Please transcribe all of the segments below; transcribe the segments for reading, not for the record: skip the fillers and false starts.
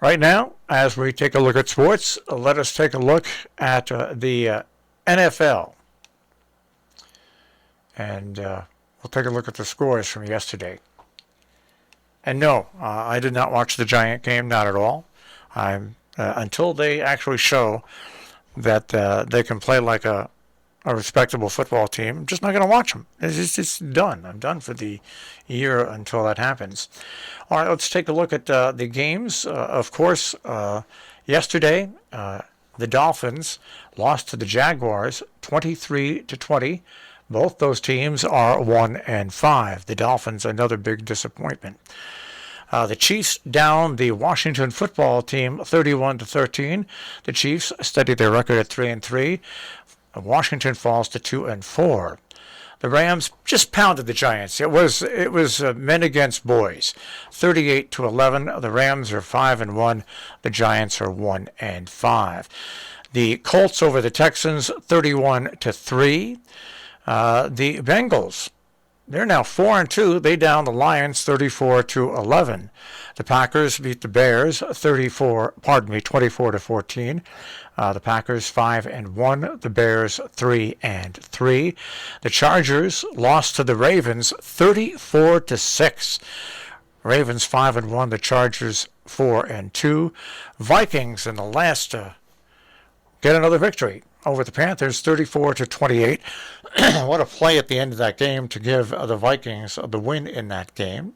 Right now, as we take a look at sports, let us take a look at the NFL. And we'll take a look at the scores from yesterday. And no, I did not watch the Giant game, not at all. Until they actually show that they can play like a respectable football team, I'm just not going to watch them. It's just done. I'm done for the year until that happens. All right, let's take a look at the games. Of course, yesterday, the Dolphins lost to the Jaguars 23-20. Both those teams are 1-5. The Dolphins, another big disappointment. The Chiefs down the Washington football team 31-13. The Chiefs steady their record at 3-3. Washington falls to 2-4. The Rams just pounded the Giants. It was men against boys, 38-11. The Rams are 5-1. The Giants are 1-5. The Colts over the Texans, 31-3. The Bengals, they're now 4-2. They down the Lions 34-11. The Packers beat the Bears 24-14. The Packers 5-1. The Bears 3-3. The Chargers lost to the Ravens 34-6. Ravens 5-1. The Chargers 4-2. Vikings in the last get another victory over the Panthers 34-28. What a play at the end of that game to give the Vikings the win in that game.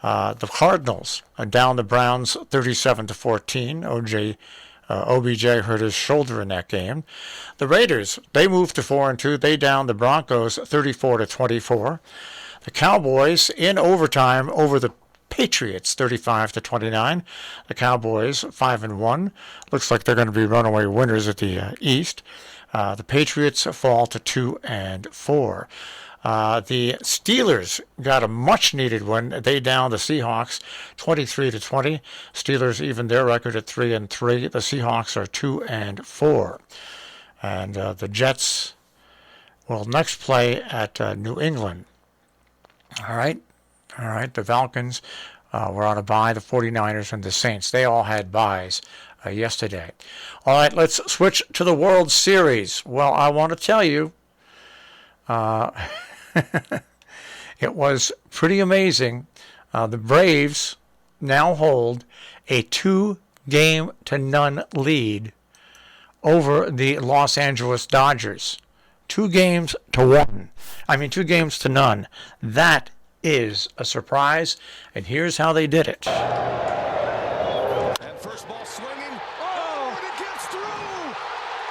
The Cardinals down the Browns 37-14. OBJ hurt his shoulder in that game. The Raiders, they moved to 4-2. They down the Broncos 34-24. The Cowboys in overtime over the Patriots 35-29. The Cowboys 5-1. Looks like they're going to be runaway winners at the East. The Patriots fall to 2-4. The Steelers got a much-needed win. They downed the Seahawks 23-20. Steelers even their record at 3-3. The Seahawks are 2-4. And the Jets will next play at New England. All right. The Falcons were on a bye. The 49ers and the Saints, they all had byes yesterday. All right, let's switch to the World Series. Well, I want to tell you, it was pretty amazing. The Braves now hold a 2-0 lead over the Los Angeles Dodgers. 2-1. 2-0. That is a surprise, and here's how they did it. And first ball swinging. Oh, and it gets through.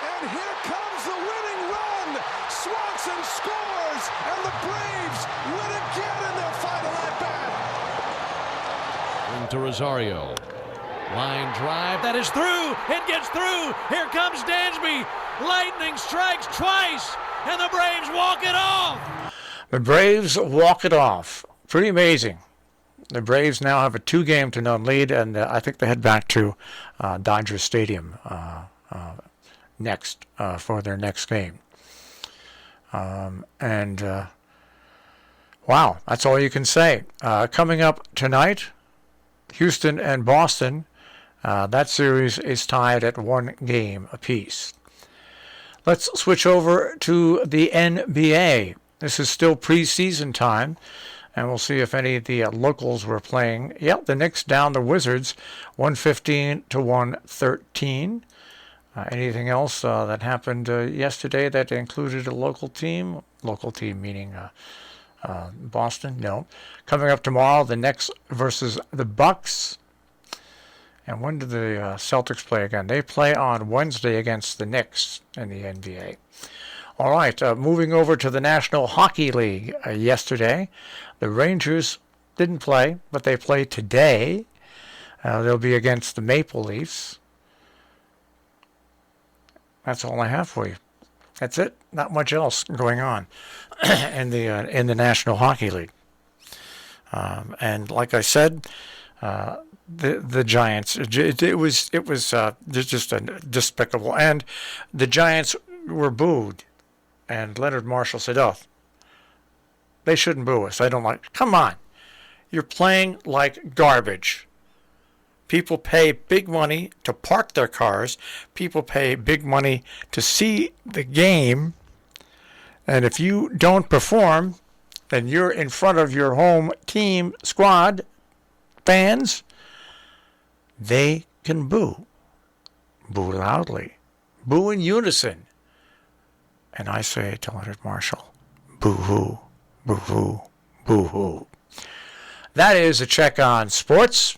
And here comes the winning run. Swanson scores, and the Braves win again in their final at-bat. Into Rosario. Line drive. That is through. It gets through. Here comes Dansby. Lightning strikes twice, and the Braves walk it off. The Braves walk it off. Pretty amazing. The Braves now have a 2-0 lead, and I think they head back to Dodger Stadium next for their next game. Wow, that's all you can say. Coming up tonight, Houston and Boston. That series is tied at 1 game apiece. Let's switch over to the NBA. This is still preseason time, and we'll see if any of the locals were playing. Yep, the Knicks down the Wizards 115-113. Anything else that happened yesterday that included a local team? Local team meaning Boston? No. Coming up tomorrow, the Knicks versus the Bucks. And when do the Celtics play again? They play on Wednesday against the Knicks in the NBA. All right, moving over to the National Hockey League yesterday. The Rangers didn't play, but they play today. They'll be against the Maple Leafs. That's all I have for you. That's it. Not much else going on in the National Hockey League. And like I said, the Giants. It was just despicable, and the Giants were booed. And Leonard Marshall said, "Oh, they shouldn't boo us. I don't like." Come on, you're playing like garbage. People pay big money to park their cars. People pay big money to see the game. And if you don't perform, then you're in front of your home team squad fans. They can boo. Boo loudly. Boo in unison. And I say to Leonard Marshall, boo-hoo, boo-hoo, boo-hoo. That is a check on sports.